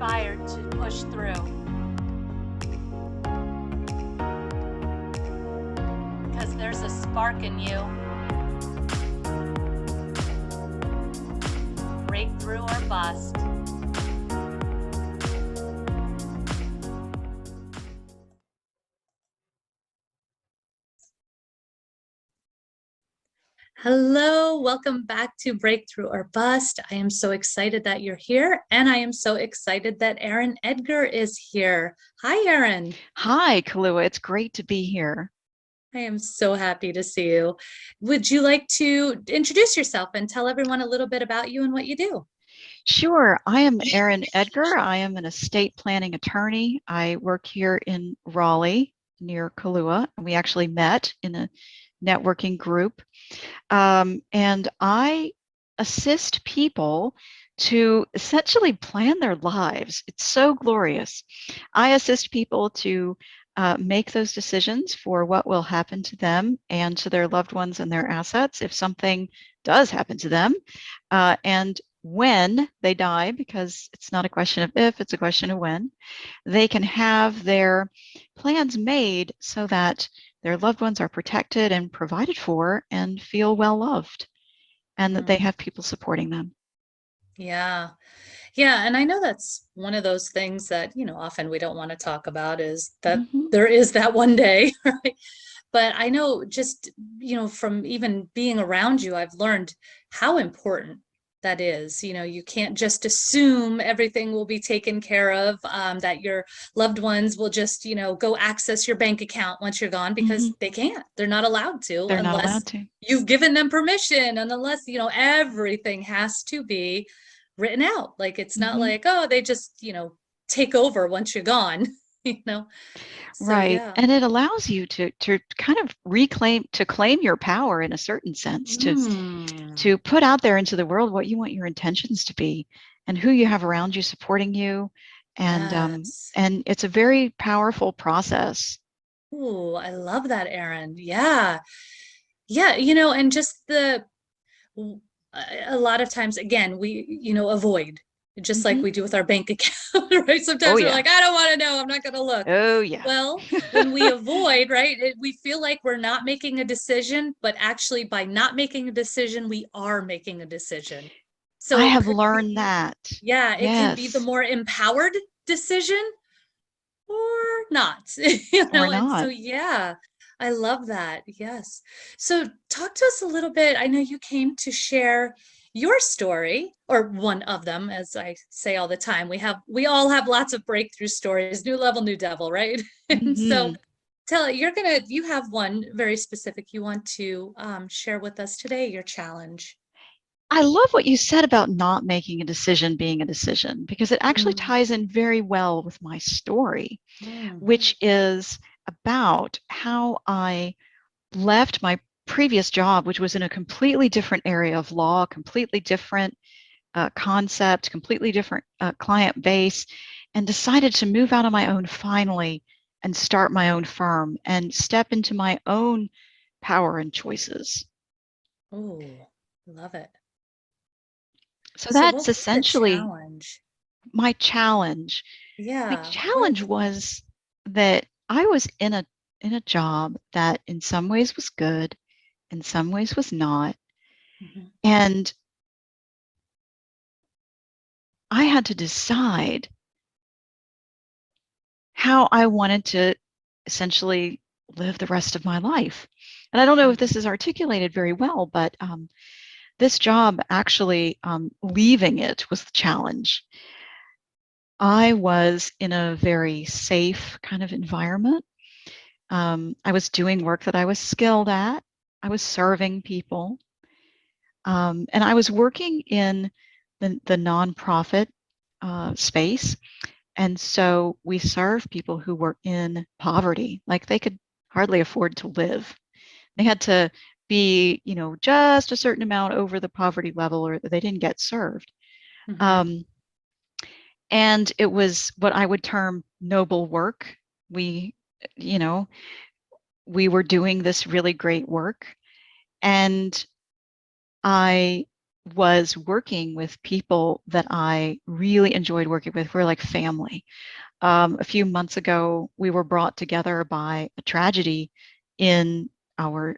inspired to push through because there's a spark in you. Breakthrough or bust. Hello, welcome back to Breakthrough or Bust. I am so excited that you're here, and I am so excited that Erin Edgar is here. Hi, Erin. Hi, Kalua. It's great to be here. I am so happy to see you. Would you like to introduce yourself and tell everyone a little bit about you and what you do? Sure, I am Erin Edgar. I am an estate planning attorney. I work here in Raleigh near Kalua. We actually met in a networking group. And I assist people to essentially plan their lives. It's so glorious. I assist people to make those decisions for what will happen to them and to their loved ones and their assets if something does happen to them, and when they die, because it's not a question of if, it's a question of when, they can have their plans made so that their loved ones are protected and provided for and feel well loved, and that they Mm, have people supporting them. yeah. Yeah, and I know that's one of those things that, often we don't want to talk about is that Mhm. there is that one day, right? But I know just, from even being around you, I've learned how important that is. You can't just assume everything will be taken care of, that your loved ones will just, go access your bank account once you're gone because Mhm. they can't. They're not allowed to They're not unless allowed to. you've given them permission and unless, everything has to be written out. Like it's not Mhm. like, oh, they just, take over once you're gone, you know? So Right. yeah. And it allows you to kind of claim your power in a certain sense, Mm, to put out there into the world what you want your intentions to be and who you have around you supporting you. yes. And it's a very powerful process. Ooh, I love that, Erin. Yeah. Yeah, and just a lot of times, again, we, avoid, just like Mhm. we do with our bank account, right? Oh Sometimes we're yeah. like, I don't want to know. I'm not going to look. Oh yeah. Well, when we avoid, right, we feel like we're not making a decision, but actually by not making a decision, we are making a decision. So I it have could learned be, that. yeah, it can be the Yes. more empowered decision or not, Or and so not. yeah, I love that. Yes. So talk to us a little bit. I know you came to share your story, or one of them, as I say all the time. We all have lots of breakthrough stories, new level, new devil, right? And so Mhm. you have one very specific you want to share with us today, your challenge. I love what you said about not making a decision being a decision, because it actually Mm, ties in very well with my story, mm, which is about how I left my previous job, which was in a completely different area of law, completely different concept, completely different client base, and decided to move out on my own finally and start my own firm and step into my own power and choices. oh, love it. So So what that's was the essentially challenge? my challenge. My Yeah. challenge was that I was in a job that in some ways was good, in some ways was not, Mhm. and I had to decide how I wanted to essentially live the rest of my life. And I don't know if this is articulated very well, but this job actually, leaving it was the challenge. I was in a very safe kind of environment. I was doing work that I was skilled at. I was serving people. And I was working in the nonprofit space. And so we serve people who were in poverty, like they could hardly afford to live. They had to be, just a certain amount over the poverty level or they didn't get served. Mhm. Um, and it was what I would term noble work. We, you know, we were doing this really great work. And I was working with people that I really enjoyed working with. We're like family. A few months ago, we were brought together by a tragedy in our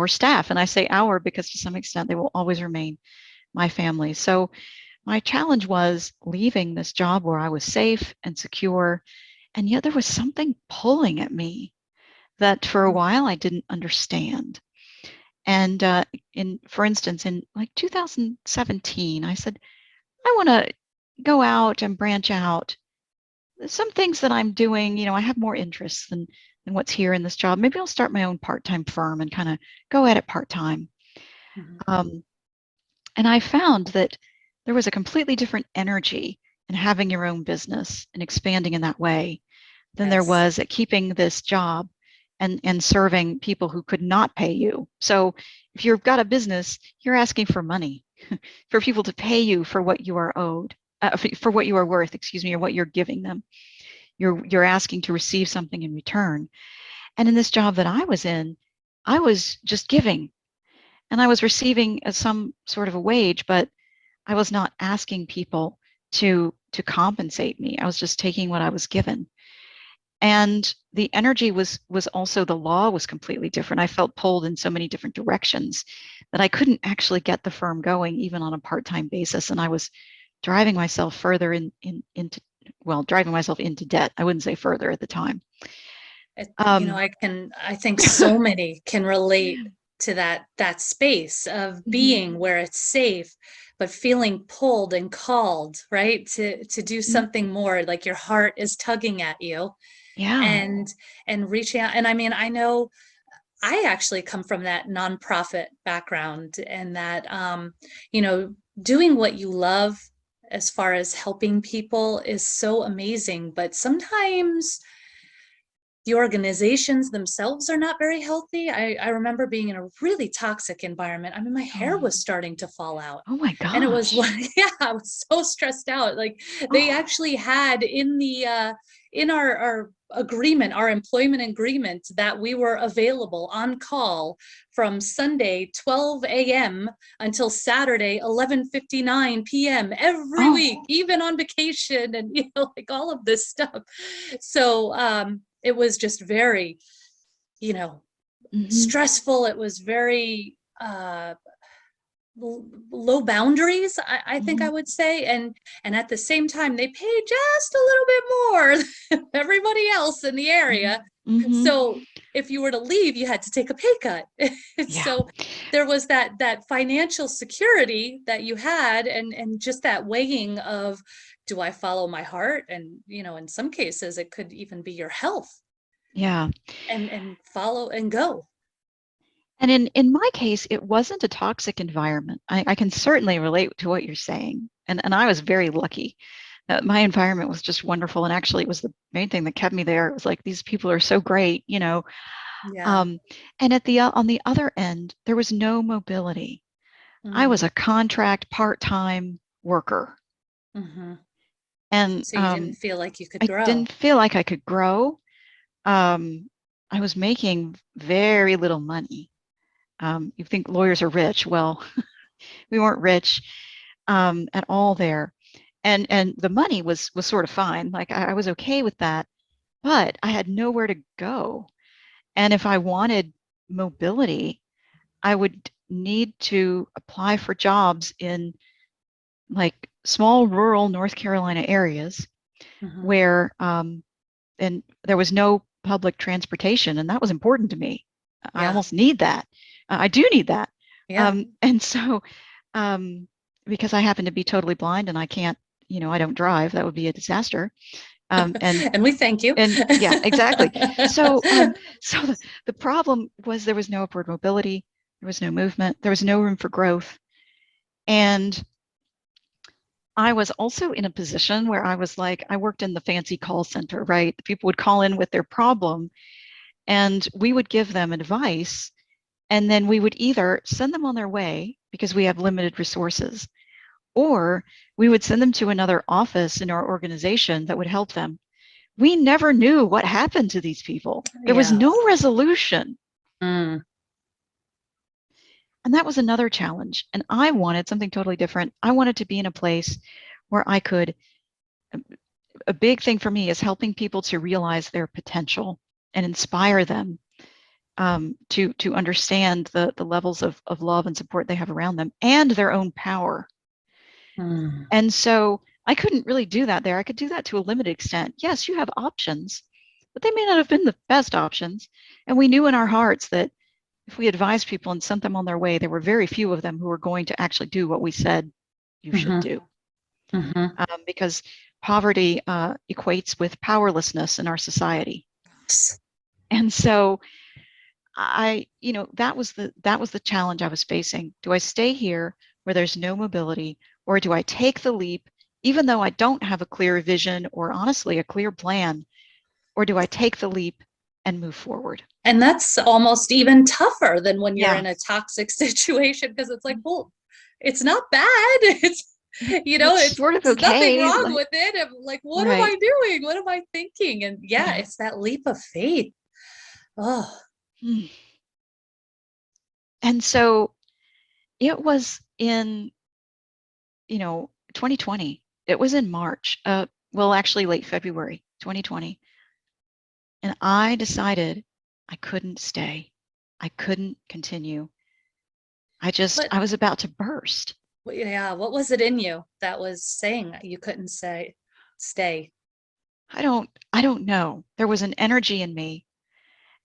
staff, and I say our because to some extent they will always remain my family. So my challenge was leaving this job where I was safe and secure, and yet there was something pulling at me that for a while I didn't understand. And for instance, in like 2017, I said, I want to go out and branch out. Some things that I'm doing, I have more interests than what's here in this job. Maybe I'll start my own part-time firm and kind of go at it part-time. Mhm. Um, and I found that there was a completely different energy in having your own business and expanding in that way than there Yes. was at keeping this job and serving people who could not pay you. So if you've got a business, you're asking for money, for people to pay you for what you are owed, for what you are worth, excuse me, or what you're giving them. You're asking to receive something in return. And in this job that I was in, I was just giving, and I was receiving some sort of a wage, but I was not asking people to compensate me. I was just taking what I was given. And the energy was also, the law was completely different. I felt pulled in so many different directions that I couldn't actually get the firm going even on a part-time basis. And I was driving myself further into, well, driving myself into debt. I wouldn't say further at the time. Um, I think so many can relate to that space of mhm, being where it's safe, but feeling pulled and called, right? To do mhm, something more, like your heart is tugging at you yeah. and reaching out. And I mean, I know I actually come from that nonprofit background and that you know, doing what you love as far as helping people is so amazing, but sometimes the organizations themselves are not very healthy. I remember being in a really toxic environment. I mean, my hair Oh, was starting to fall out. oh my And it was gosh. like, yeah, I was so stressed out. Like they Oh, actually had in the in our agreement, our employment agreement, that we were available on call from Sunday 12 a.m. until Saturday 11:59 p.m. every week, oh. even on vacation, and like all of this stuff. So it was just very, you know, Hmm. stressful. It was very low boundaries, I think I Hmm. would say. And at the same time, they paid just a little bit more than everybody else in the Hmm. area. Hmm. So if you were to leave, you had to take a pay cut. Yeah. So there was that financial security that you had, and just that weighing of, do I follow my heart? And in some cases it could even be your health, Yeah. and follow and go. And in my case, it wasn't a toxic environment. I can certainly relate to what you're saying. And I was very lucky. My environment was just wonderful. And actually, it was the main thing that kept me there. It was like, these people are so great. Yeah. Um, and on the other end, there was no mobility. I was Mm. a contract part-time worker. Hmm. And So you didn't feel like you could I grow. didn't feel like I could grow. Um, I was making very little money. You think lawyers are rich. Well, we weren't rich at all there. And the money was sort of fine. Like I was okay with that, but I had nowhere to go. And if I wanted mobility, I would need to apply for jobs in like small rural North Carolina areas Hmm. where and there was no public transportation, and that was important to me. I Yeah. almost need that. I do need that. Yeah. And so, um, because I happen to be totally blind and I can't, I don't drive, that would be a disaster. Um, and And we thank you. and yeah, exactly. So, so the problem was there was no upward mobility, there was no movement, there was no room for growth, and I was also in a position where I was like, I worked in the fancy call center, right? People would call in with their problem and we would give them advice. And then we would either send them on their way because we have limited resources, or we would send them to another office in our organization that would help them. We never knew what happened to these people. There was Yeah. no resolution. Mm. And that was another challenge. And I wanted something totally different. I wanted to be in a place where I could, a big thing for me is helping people to realize their potential and inspire them to understand the levels of love and support they have around them and their own power. Mm. And so I couldn't really do that there. I could do that to a limited extent. Yes, you have options, but they may not have been the best options. And we knew in our hearts that if we advised people and sent them on their way, there were very few of them who were going to actually do what we said you should Hmm. do. Hmm. Because poverty equates with powerlessness in our society. And so that was the challenge I was facing. Do I stay here where there's no mobility, or do I take the leap, even though I don't have a clear vision or honestly a clear plan, or do I take the leap and move forward? And that's almost even tougher than when you're Yeah, in a toxic situation because it's like, well, it's not bad. It's, it's sort of it's nothing okay. wrong Like, with it. I'm like, what am right. I doing? What am I thinking? And yeah, Yeah. it's that leap of faith. Oh, Hmm. And so it was in, 2020. It was in March. Well, actually late February 2020. And I decided I couldn't stay. I couldn't continue. but I was about to burst. yeah, what was it in you that was saying you couldn't say stay? I don't know. There was an energy in me,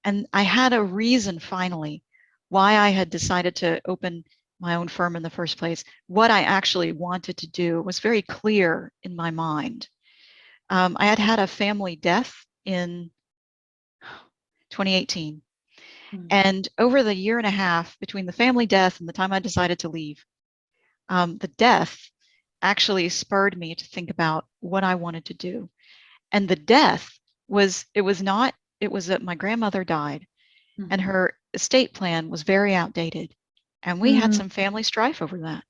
and I had a reason finally why I had decided to open my own firm in the first place. What I actually wanted to do was very clear in my mind. I had had a family death in 2018. Mm. And over the year and a half between the family death and the time I decided to leave, the death actually spurred me to think about what I wanted to do. And the death it was not, it was that my grandmother died and Mhm. her estate plan was very outdated. And we had Mm. some family strife over that.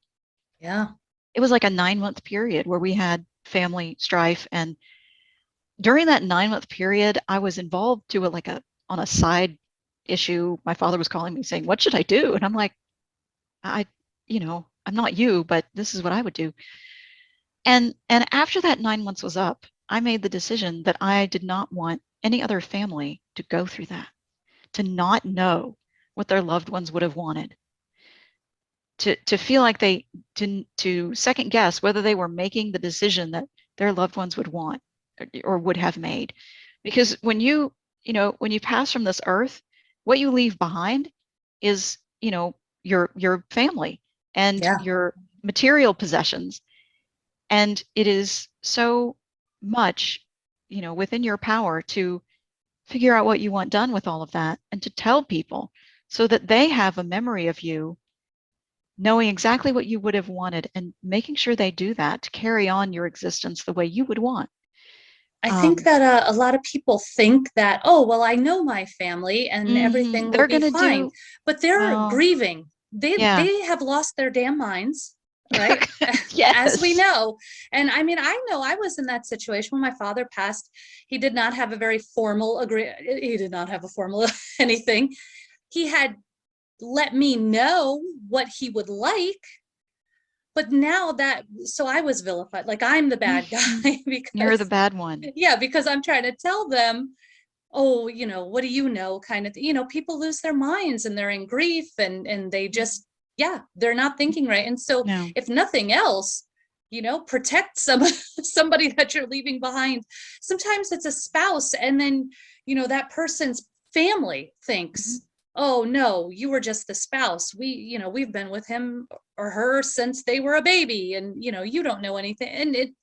Yeah. It was like a 9 month period where we had family strife. And during that 9 month period, I was involved to on a side issue. My father was calling me saying, "What should I do?" And I'm like, I, I'm not you, but this is what I would do. And after that 9 months was up, I made the decision that I did not want any other family to go through that, to not know what their loved ones would have wanted, to feel like to second guess whether they were making the decision that their loved ones would want or would have made. Because when you pass from this earth, what you leave behind is, your family and Yeah. your material possessions. And it is so much, within your power to figure out what you want done with all of that and to tell people so that they have a memory of you knowing exactly what you would have wanted and making sure they do that to carry on your existence the way you would want. I think Um, that a lot of people think that, oh, well, I know my family and everything will they're be going to fine, do but they're well. grieving. Yeah. They have lost their damn minds, right? As we Yes. know. And I mean, I know I was in that situation when my father passed. He did not have a very formal agree. He did not have a formal anything. He had let me know what he would like, but now that so I was vilified, like I'm the bad Mhm. guy You're the because bad one. yeah, because I'm trying to tell them, oh, what do you know, kind of, people lose their minds and they're in grief and they just, yeah, they're not thinking right. And so No. if nothing else, protect somebody that you're leaving behind. Sometimes it's a spouse, and then that person's family Mhm. thinks, oh no, you were just the spouse, we've been with him or her since they were a baby, and you don't know anything, and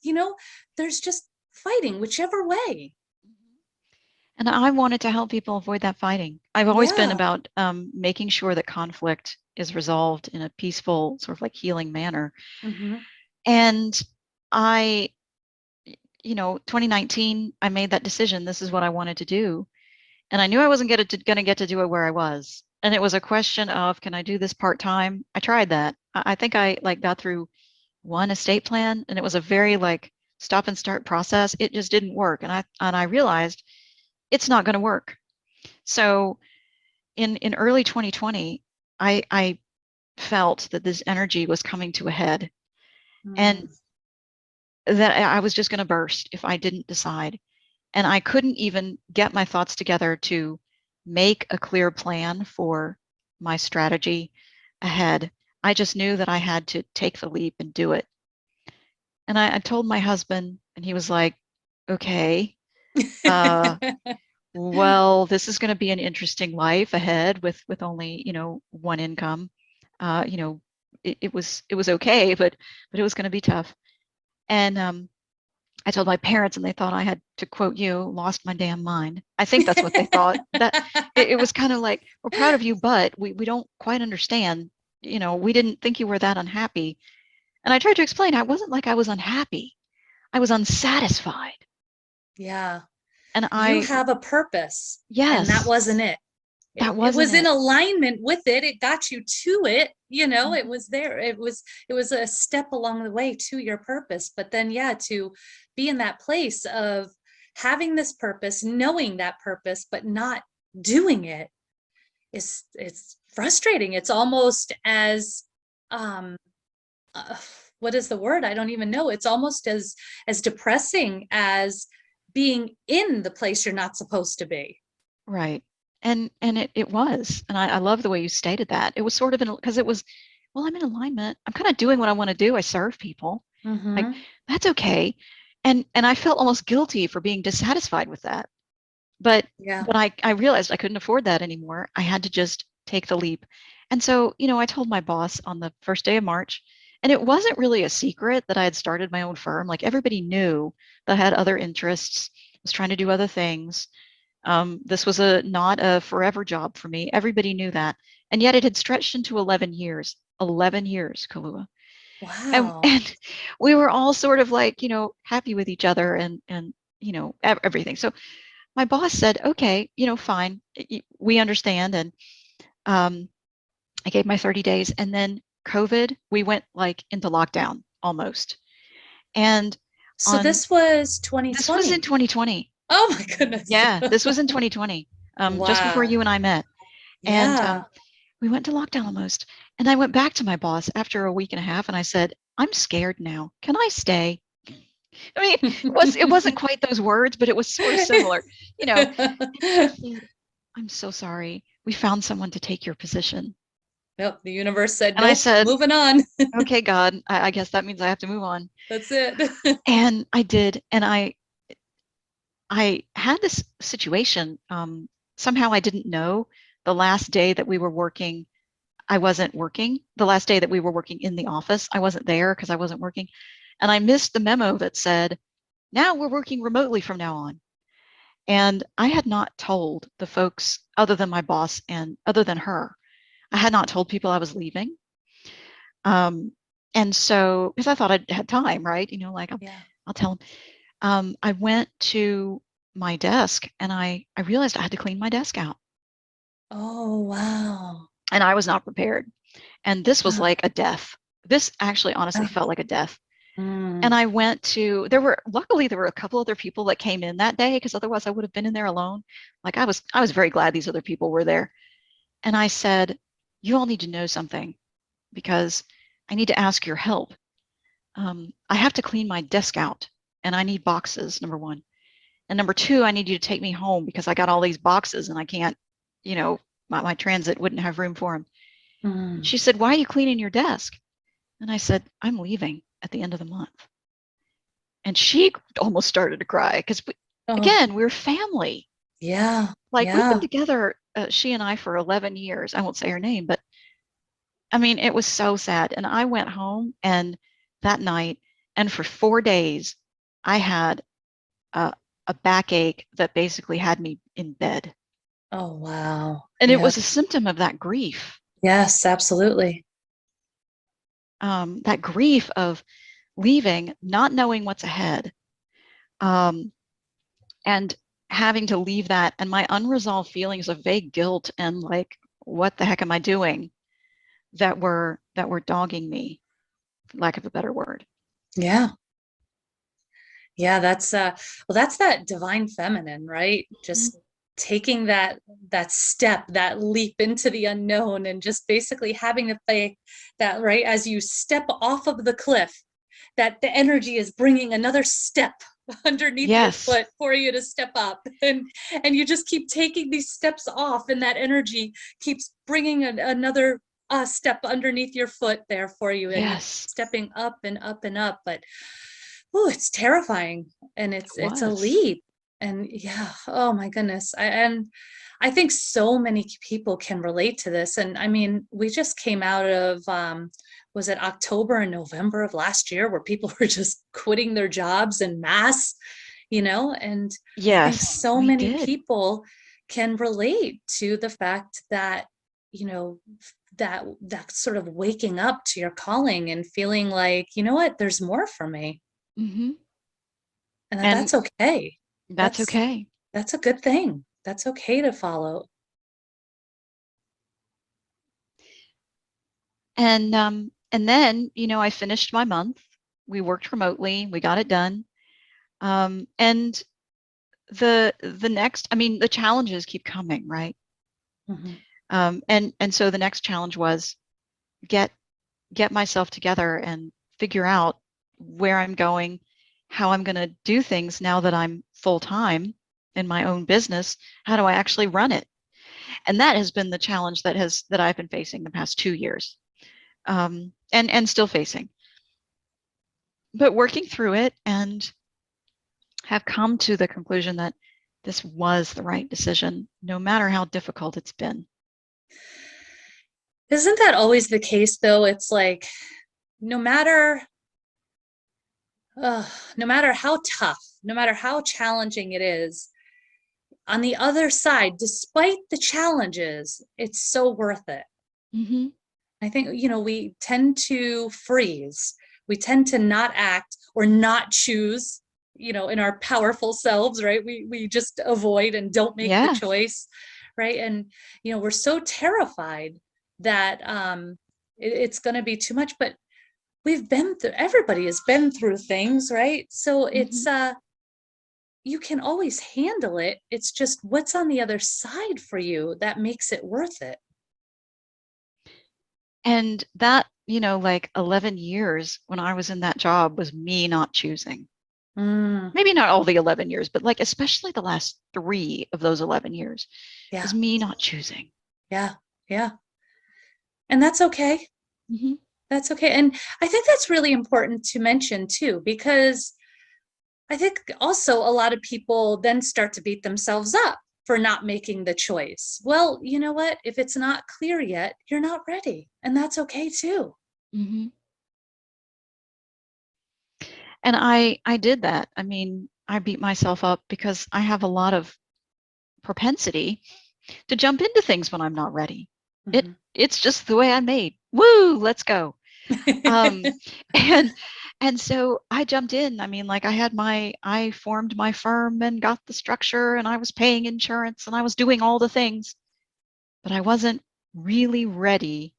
there's just fighting whichever way. And I wanted to help people avoid that fighting. I've always been Yeah. about making sure that conflict is resolved in a peaceful, sort of like healing manner. Hmm. And I, 2019, I made that decision. This is what I wanted to do. And I knew I wasn't going to get to do it where I was. And it was a question of, can I do this part time? I tried that. I think I like got through one estate plan, and it was a very like stop and start process. It just didn't work. And I realized it's not going to work. So in early 2020, I felt that this energy was coming to a head and Mm. that I was just going to burst if I didn't decide. And I couldn't even get my thoughts together to make a clear plan for my strategy ahead. I just knew that I had to take the leap and do it. And I told my husband, and he was like, okay, uh, well, this is going to be an interesting life ahead with only, one income. You know, it was okay, but it was going to be tough. And I told my parents, and they thought I had, to quote you, lost my damn mind. I think that's what they thought. That it was kind of like, we're proud of you, but we don't quite understand. We didn't think you were that unhappy. And I tried to explain, I wasn't like I was unhappy. I was unsatisfied. Yeah. And You have a purpose, and that yes, wasn't it. that It wasn't was in it. alignment with it. It got you to it, it Mhm. was there. It was a step along the way to your purpose. But then, yeah, to be in that place of having this purpose, knowing that purpose, but not doing it, it's frustrating. It's almost as um uh, what is the word? I don't even know. It's almost as depressing as being in the place you're not supposed to be. Right. And it was. And I love the way you stated that. It was sort of because it was, well, I'm in alignment. I'm kind of doing what I want to do. I serve people. Like, Mm-hmm. that's okay. And I felt almost guilty for being dissatisfied with that. But Yeah. but I realized I couldn't afford that anymore. I had to just take the leap. And so, I told my boss on the first day of March, and it wasn't really a secret that I had started my own firm. Like, everybody knew that I had other interests, was trying to do other things. This was not a forever job for me. Everybody knew that. And yet it had stretched into 11 years. 11 years, Kalua. And Wow. and we were all sort of like, happy with each other and everything. So my boss said, okay, fine. We understand. And um, I gave my 30 days. And then COVID, we went like into lockdown almost. And So on this was this was in 2020. 2020. Oh my goodness. Yeah, this was in 2020, just before Wow. you and I met. And Yeah. we went to lockdown almost. And I went back to my boss after a week and a half and I said, I'm scared now. Can I stay? I mean, it wasn't quite those words, but it was sort of similar, you know. And he said, I'm so sorry. We found someone to take your position. Nope, the universe said, And I nope, said, moving on. okay, God, I guess that means I have to move on. That's it. And I did. And I had this situation. Somehow I didn't know the last day that we were working, I wasn't working. The last day that we were working in the office, I wasn't there because I wasn't working. And I missed the memo that said, now we're working remotely from now on. And I had not told the folks other than my boss and other than her, I had not told people I was leaving. Um, and so, because I thought I had time, right? Like Yeah. I'll tell them. I went to my desk and I realized I had to clean my desk out. Oh, wow. And I was not prepared. And this was Wow. like a death. This actually honestly felt like a death. And Mm. I went to, luckily there were a couple other people that came in that day because otherwise I would have been in there alone. Like I was very glad these other people were there. And I said, you all need to know something because I need to ask your help. I have to clean my desk out and I need boxes, number one. And number two, I need you to take me home because I got all these boxes and I can't, you know, my transit wouldn't have room for them. And Mm. she said, why are you cleaning your desk? And I said, I'm leaving at the end of the month. And she almost started to cry because, Oh, again, we're family. yeah. Like we've been Yeah. together, she and I, for 11 years. I won't say her name, but I mean, it was so sad. And I went home and that night, and for 4 days, I had a, a backache that basically had me in bed. Oh, wow. And it Yeah. was a symptom of that grief, Yes, absolutely. that grief of leaving, not knowing what's ahead, um, and having to leave that, and my unresolved feelings of vague guilt and like, what the heck am I doing? That were dogging me, for lack of a better word. Yeah. Yeah, that's well, that's that divine feminine, right? Mhm. Just taking that step, that leap into the unknown, and just basically having the faith that, right, as you step off of the cliff, that the energy is bringing another step underneath your Yes. foot for you to step up, and you just keep taking these steps off, and that energy keeps bringing another step underneath your foot there for you, and you Yes. stepping up and up and up. But oh, it's terrifying, and It it's a was. leap. And yeah, oh my goodness. And I think so many people can relate to this. And I mean, we just came out of was it October and November of last year, where people were just quitting their jobs en masse, and I think Yes, so we many did. people can relate to the fact that, you know, that sort of waking up to your calling and feeling like, what, there's more for me, Hmm. and And that's okay. that's That's okay. that's a good thing. That's okay to follow. And then, I finished my month. We worked remotely. We got it done. And the next, I mean, the challenges keep coming, right? Mhm. And so the next challenge was get get myself together and figure out where I'm going, how I'm going to do things now that I'm full time in my own business. How do I actually run it? And that has been the challenge that I've been facing the past 2 years, and still facing, but working through it and have come to the conclusion that this was the right decision, no matter how difficult it's been. Isn't that always the case though? It's like no matter uh, no matter how tough, no matter how challenging it is, on the other side, despite the challenges, it's so worth it. Hmm. I think, we tend to freeze. We tend to not act or not choose, in our powerful selves, right? We just avoid and don't make the Yes. choice, right? And, we're so terrified that it's going to be too much, but everybody has been through things, right? So Hmm. you can always handle it. It's just what's on the other side for you that makes it worth it. And that, like 11 years when I was in that job was me not choosing. Mm, Maybe not all the 11 years, but like especially the last 3 of those 11 years yeah, was me not choosing. yeah, yeah. And that's okay. Hmm. That's okay. And I think that's really important to mention too, because I think also a lot of people then start to beat themselves up for not making the choice. Well, you know what? If it's not clear yet, you're not ready. And that's okay too. Hmm. And I did that. I mean, I beat myself up because I have a lot of propensity to jump into things when I'm not ready. Mhm. It's just the way I'm made. Woo, let's go. Um, and and so I jumped in. I mean, like I formed my firm and got the structure and I was paying insurance and I was doing all the things, but I wasn't really ready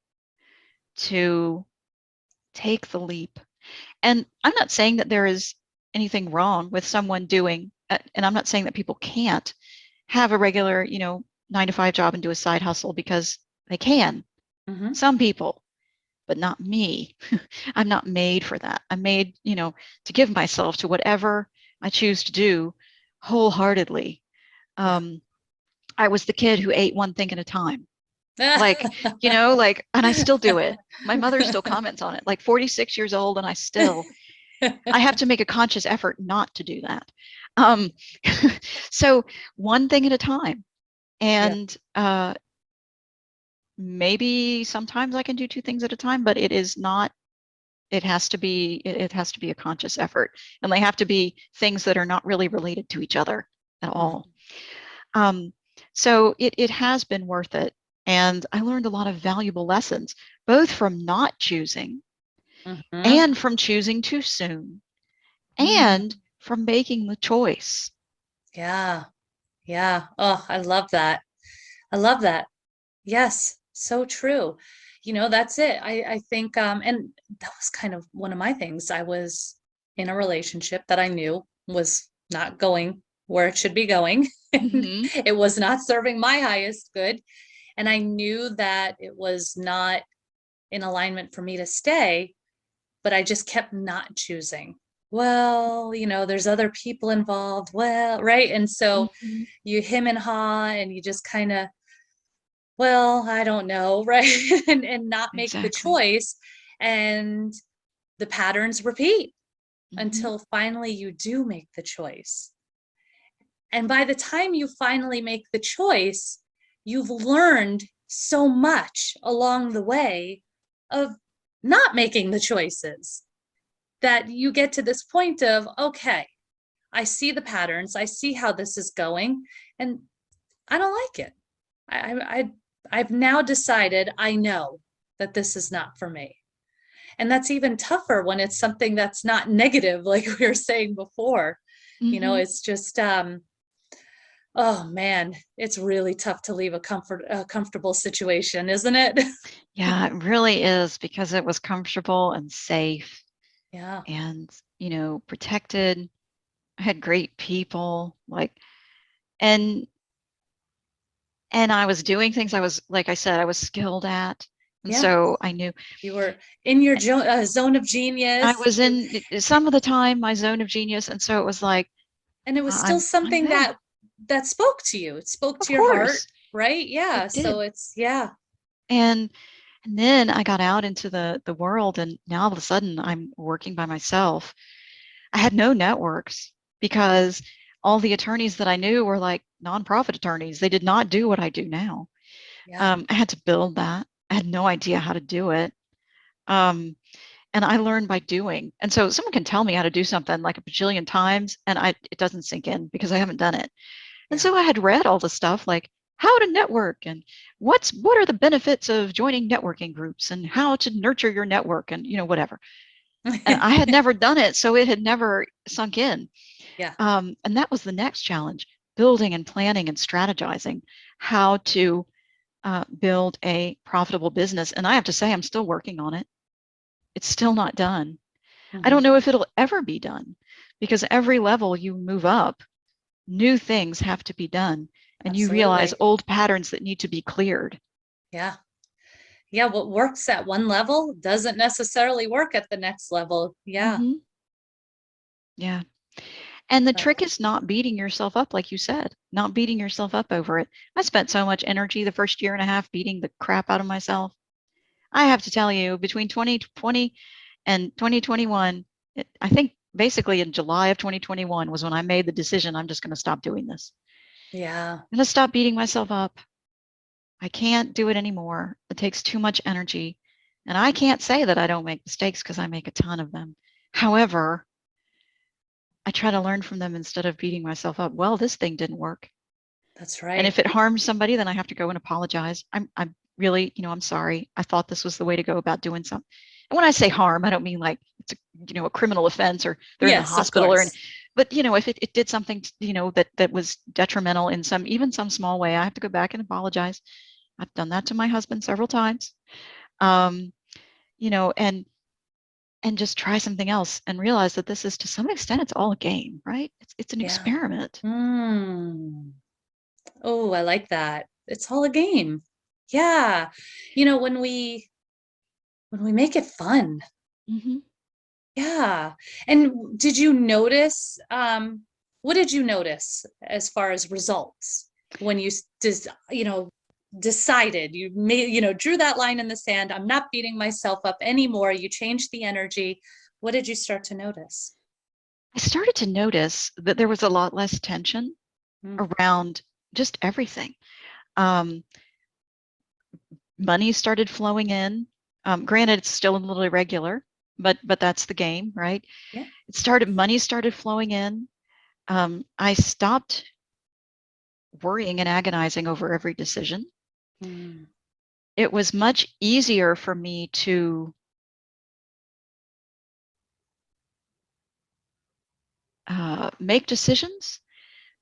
to take the leap. And I'm not saying that there is anything wrong with someone doing, and I'm not saying that people can't have a regular, 9 to 5 job and do a side hustle because they can. Mhm. Some people, but not me. I'm not made for that. I'm made, to give myself to whatever I choose to do wholeheartedly. Yeah. Um, I was the kid who ate one thing at a time. Like, and I still do it. My mother still comments on it, like 46 years old, and I have to make a conscious effort not to do that. Um, so one thing at a time. Yeah. And maybe sometimes I can do 2 things at a time, but it is not, it has to be a conscious effort. And they have to be things that are not really related to each other at all. Mhm. Um, so it has been worth it. And I learned a lot of valuable lessons, both from not choosing Mhm. and from choosing too soon Mm. and from making the choice. Yeah. Yeah. Oh, I love that. I love that. Yes, so true. That's it. I think and that was kind of one of my things. I was in a relationship that I knew was not going where it should be going. And Hmm. it was not serving my highest good. And I knew that it was not in alignment for me to stay, but I just kept not choosing. Well, there's other people involved. Well, right. And so Hmm. you hem and haw and you just kind of, well, I don't know, right? And not make the Exactly. choice. And the patterns repeat Hmm. until finally you do make the choice. And by the time you finally make the choice, you've learned so much along the way of not making the choices that you get to this point of, okay, I see the patterns, I see how this is going, and I don't like it. I've now decided I know that this is not for me. And that's even tougher when it's something that's not negative, like we were saying before. Hmm. It's just oh man, it's really tough to leave a comfortable situation, isn't it? Yeah, it really is because it was comfortable and safe Yeah. and, protected. I had great people, and and I was doing things I was, like I said, I was skilled at. And Yeah. so I knew You were in your zone of I genius. was in some of the time my zone of genius. And so it was like, And it was still I'm something good. that spoke to you. It spoke Of to your heart, course right? it Yeah. So did. it's yeah. And and then I got out into the world, and now all of a sudden I'm working by myself. I had no networks because all the attorneys that I knew were like nonprofit attorneys. They did not do what I do now. Yeah. I had to build that. I had no idea how to do it. Um, and I learned by doing. And so someone can tell me how to do something like a bajillion times, and it doesn't sink in because I haven't done it. And Yeah. so I had read all the stuff like how to network and what are the benefits of joining networking groups and how to nurture your network and whatever. And I had never done it, so it had never sunk in. Yeah. And that was the next challenge: building and planning and strategizing how to build a profitable business. And I have to say, I'm still working on it. It's still not done. I don't Hmm. know if it'll ever be done because every level you move up, new things have to be done, and you realize Absolutely. old patterns that need to be cleared. Yeah. Yeah. What works at one level doesn't necessarily work at the next level. Yeah. Hmm. Yeah. And the But trick is not beating yourself up, like you said, not beating yourself up over it. I spent so much energy the first year and a half beating the crap out of myself. I have to tell you, between 2020 and 2021, I think basically in July of 2021 was when I made the decision I'm just going to stop doing this. yeah, I'm going to stop beating myself up. I can't do it anymore. It takes too much energy. And I can't say that I don't make mistakes because I make a ton of them. However, I try to learn from them instead of beating myself up. Well, this thing didn't work. that's And right. if it harms somebody, then I have to go and apologize. I'm really, I'm sorry. I thought this was the way to go about doing something. And when I say harm, I don't mean like it's a criminal offense or they're in the Yes, of hospital course. but if it did something, that was detrimental in even some small way, I have to go back and apologize. I've done that to my husband several times. Um, and just try something else and realize that this is to some extent it's all a game, right? It's an Yeah. experiment. Mm. Oh, I like that. It's all a game. Yeah. When we make it fun. Hmm. Yeah. And did you notice, what did you notice as far as results when decided you made, drew that line in the sand. I'm not beating myself up anymore. You changed the energy. What did you start to notice? I started to notice that there was a lot less tension Mm, around just everything. Um, Money started flowing in. Granted, it's still a little irregular, but that's the game, right? yeah. Money started flowing in. I stopped worrying and agonizing over every decision. Mm, It was much easier for me to make decisions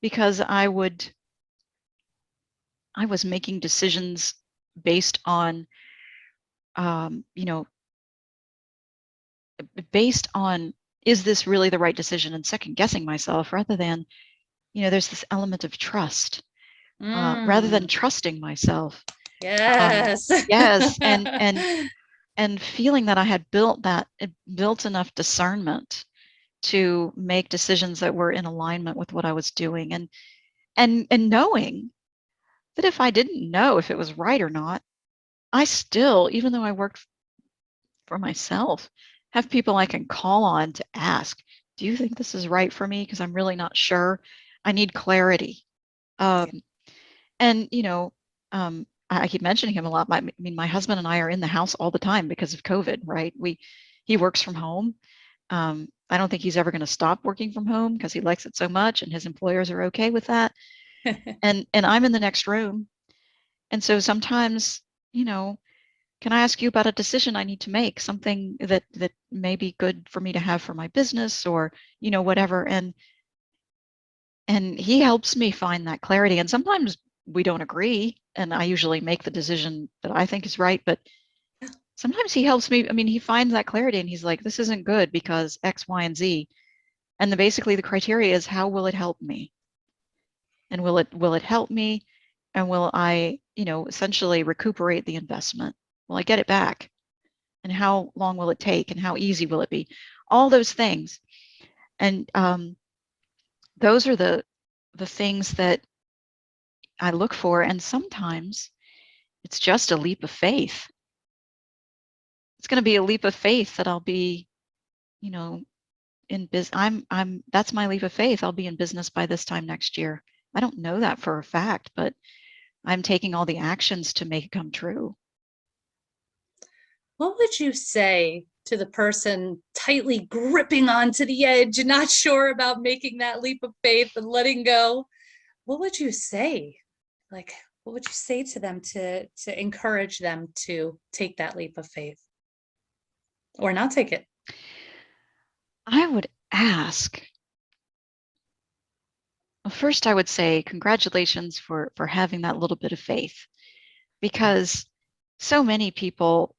because I was making decisions based on, um, you know, based on, is this really the right decision, and second guessing myself rather than there's this element of trust, rather than Mm, trusting myself. yes. Yes, and feeling that I had built enough discernment to make decisions that were in alignment with what I was doing, and knowing that if I didn't know if it was right or not, I still, even though I worked for myself, have people I can call on to ask, do you think this is right for me? Because I'm really not sure. I need clarity. Yeah. Um, and I keep mentioning him a lot. I mean, my husband and I are in the house all the time because of COVID, right? He works from home. I don't think he's ever going to stop working from home because he likes it so much, and his employers are okay with that. And I'm in the next room, and so sometimes, you know, can I ask you about a decision I need to make, something that may be good for me to have for my business, or whatever. And he helps me find that clarity. And sometimes we don't agree, and I usually make the decision that I think is right. But sometimes he helps me. I mean, he finds that clarity, and he's like, "This isn't good because X, Y, and Z." And basically, the criteria is, how will it help me? And will it help me? And will I, essentially recuperate the investment? Will I get it back? And how long will it take? And how easy will it be? All those things. And those are the things that I look for. And sometimes it's just a leap of faith. It's going to be a leap of faith that I'll be, you know, in business. That's my leap of faith. I'll be in business by this time next year. I don't know that for a fact, but I'm taking all the actions to make it come true. What would you say to the person tightly gripping onto the edge, not sure about making that leap of faith and letting go? What would you say? Like, what would you say to them to encourage them to take that leap of faith or not take it? I would ask, well, first I would say congratulations for having that little bit of faith, because so many people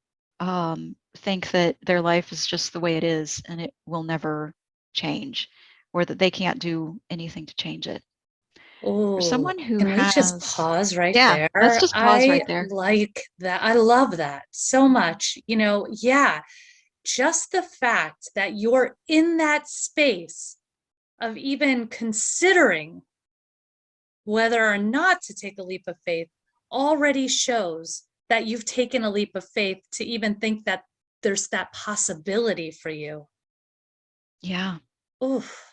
think that their life is just the way it is and it will never change, or that they can't do anything to change it. For Oh, someone who can we just has, pause right yeah, there? let's just pause right I there. like that. I love that so much. Yeah, just the fact that you're in that space of even considering whether or not to take a leap of faith already shows that you've taken a leap of faith to even think that there's that possibility for you. Yeah. Oof,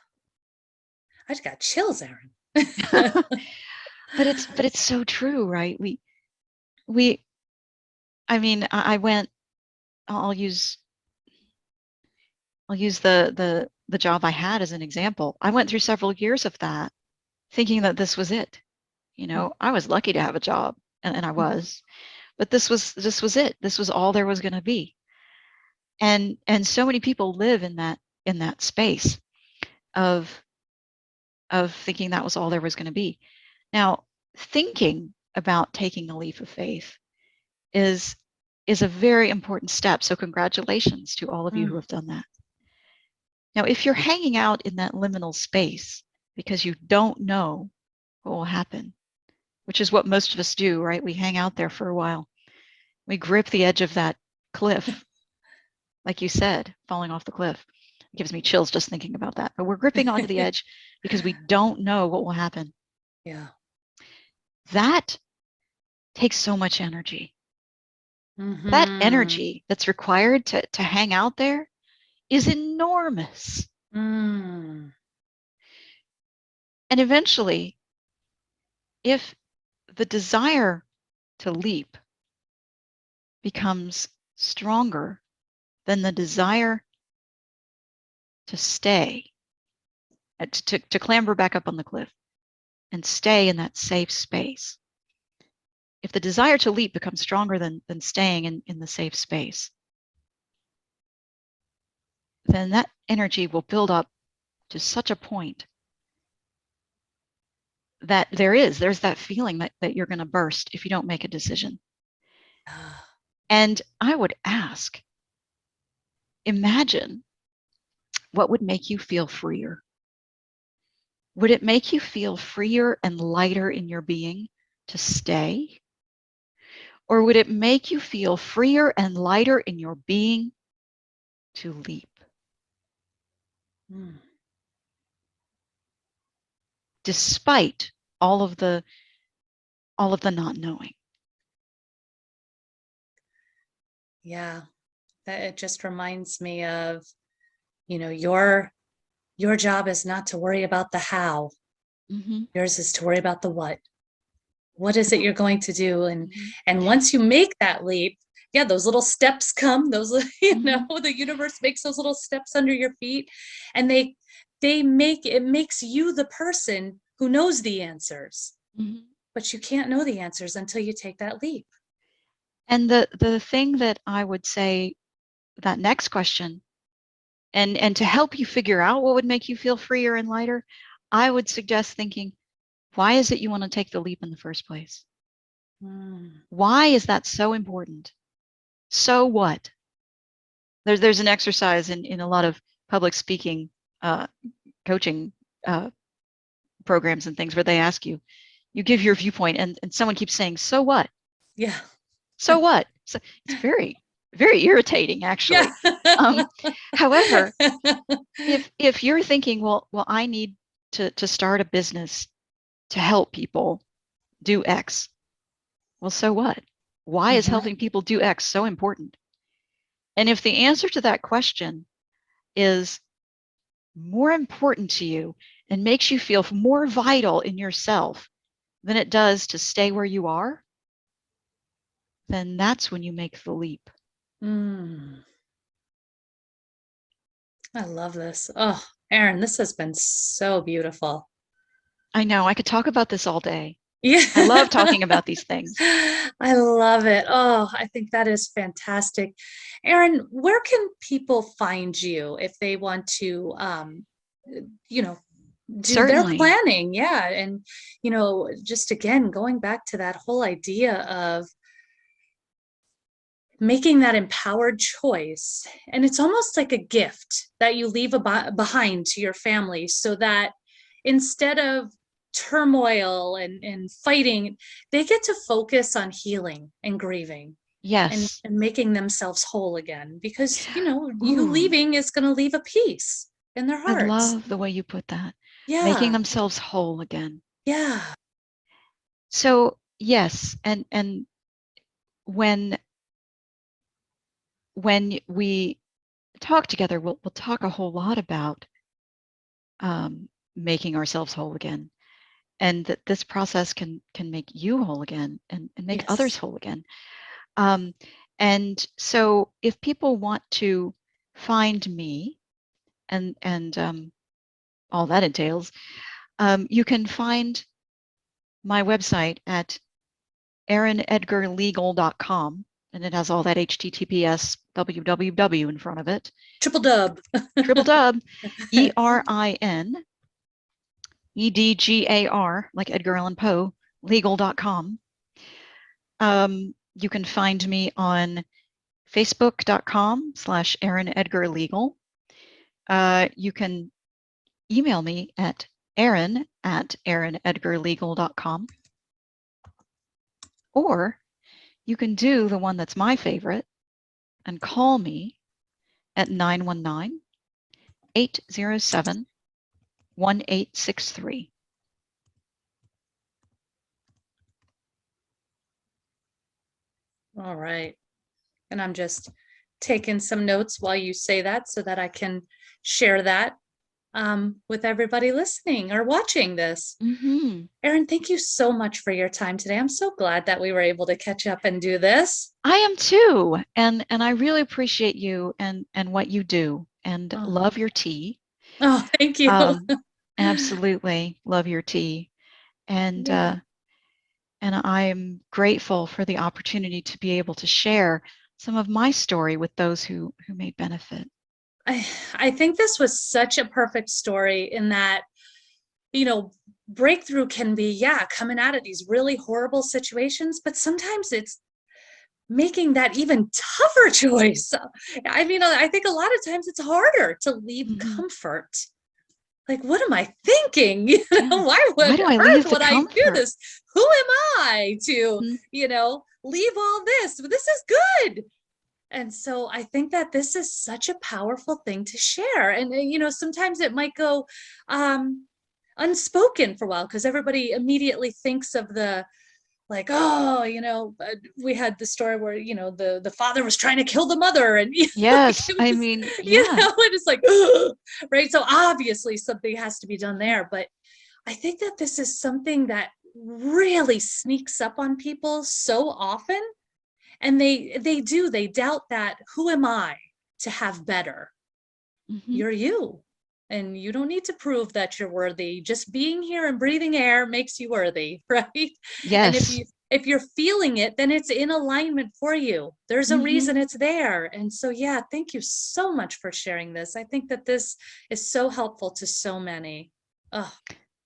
I just got chills, Erin. But it's so true, right? We I mean, I went, I'll use I'll use the job I had as an example. I went through several years of that thinking that this was it. I was lucky to have a job, and I was, but this was it. This was all there was going to be. And so many people live in that space of thinking that was all there was going to be. Now, thinking about taking a leap of faith is is a very important step. So congratulations to all of you who Mm. have done that. Now, if you're hanging out in that liminal space because you don't know what will happen, which is what most of us do, right? We hang out there for a while. We grip the edge of that cliff, like you said, falling off the cliff. It gives me chills just thinking about that. But we're gripping onto the edge because we don't know what will happen. Yeah. That takes so much energy. That Mm-hmm. energy that's required to hang out there is enormous. Mm. And eventually, if the desire to leap becomes stronger than the desire to stay, to clamber back up on the cliff and stay in that safe space. If the desire to leap becomes stronger than staying in the safe space, then that energy will build up to such a point that there's that feeling that you're going to burst if you don't make a decision. Ah, And I would ask, imagine what would make you feel freer. Would it make you feel freer and lighter in your being to stay? Or would it make you feel freer and lighter in your being to leap? Mm. Despite all of the not knowing. Yeah, that it just reminds me of, your job is not to worry about the how. Mm-hmm. Yours is to worry about the what. What is it you're going to do? And Mm-hmm. and once you make that leap, yeah, those little steps come, those, Mm-hmm. the universe makes those little steps under your feet, and it makes you the person who knows the answers. Mm-hmm. But you can't know the answers until you take that leap. And the thing that I would say, that next question, and to help you figure out what would make you feel freer and lighter, I would suggest thinking, why is it you want to take the leap in the first place? Mm. Why is that so important? So what? There's an exercise in a lot of public speaking uh, coaching uh, programs and things where they ask you, you give your viewpoint, and someone keeps saying, so what? Yeah. So what? So it's very, very irritating, Yeah. actually. Um, However, if you're thinking, well, I need to start a business to help people do X, well, so what? Why is Mhm. helping people do X so important? And if the answer to that question is more important to you and makes you feel more vital in yourself than it does to stay where you are, then that's when you make the leap. Mm. I love this. Oh, Erin, this has been so beautiful. I know I could talk about this all day. Yeah. I love talking about these things. I love it. Oh, I think that is fantastic. Erin, where can people find you if they want to, you know, do their Certainly. planning? Yeah. And, just again, going back to that whole idea of making that empowered choice. And it's almost like a gift that you leave behind to your family so that instead of turmoil and fighting, they get to focus on healing and grieving and, Yes. and making themselves whole again. Because, you Ooh, leaving is going to leave a peace in their I hearts. love the way you put that. Making Yeah. themselves whole again. Yeah. So, yes, and when we talk together, we'll talk a whole lot about making ourselves whole again, and that this process can make you whole again and make others Yes. whole again. Um, and so, if people want to find me and all that entails, you can find my website at erinedgarlegal.com, and it has all that HTTPS www in front of it. Triple dub. Triple dub, ERINEDGAR, like Edgar Allan Poe, legal.com. You can find me on facebook.com/ Erin Edgar Legal. You can email me at Erin@erinedgarlegal.com. Or you can do the one that's my favorite and call me at 919-807-1863. All right. And I'm just taking some notes while you say that so that I can share that with everybody listening or watching this. Mm-hmm. Erin, thank you so much for your time today. I'm so glad that we were able to catch up and do this. I am too, and I really appreciate you and what you do, and Oh, love your tea. oh, thank you. Um, Absolutely love your tea, and Yeah. uh, and I am grateful for the opportunity to be able to share some of my story with those who may benefit. I think this was such a perfect story in that, you know, breakthrough can be, yeah, coming out of these really horrible situations, but sometimes it's making that even tougher choice. I mean, I think a lot of times it's harder to leave Mm-hmm. comfort. like, what am I thinking? Yeah. Why Why would do I earth leave the would I do comfort? this? Who am I to, Mhm. leave all this? But this is good. And so I think that this is such a powerful thing to share. And, sometimes it might go unspoken for a while because everybody immediately thinks of the, like, oh, we had the story where, the father was trying to kill the mother, and like Yes. it I was, mean, yeah. and it's like, right. So obviously something has to be done Mhm. there. But I think that this is something that really sneaks up on people so often. And they doubt that, who am I to have better? Mhm. You're you. And you don't need to prove that you're worthy. Just being here and breathing air makes you worthy, right? And if Yes. you if you're feeling it, then it's in alignment for you. There's a Mhm. reason it's there. And so, yeah, thank you so much for sharing this. I think that this is so helpful to so many. Oh,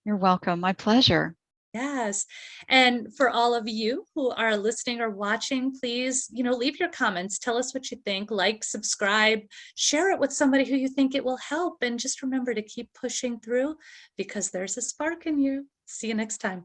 You're welcome. My pleasure. yes. And for all of you who are listening or watching, please, leave your comments. Tell us what you think. Like, subscribe, share it with somebody who you think it will help. And just remember to keep pushing through because there's a spark in you. See you next time.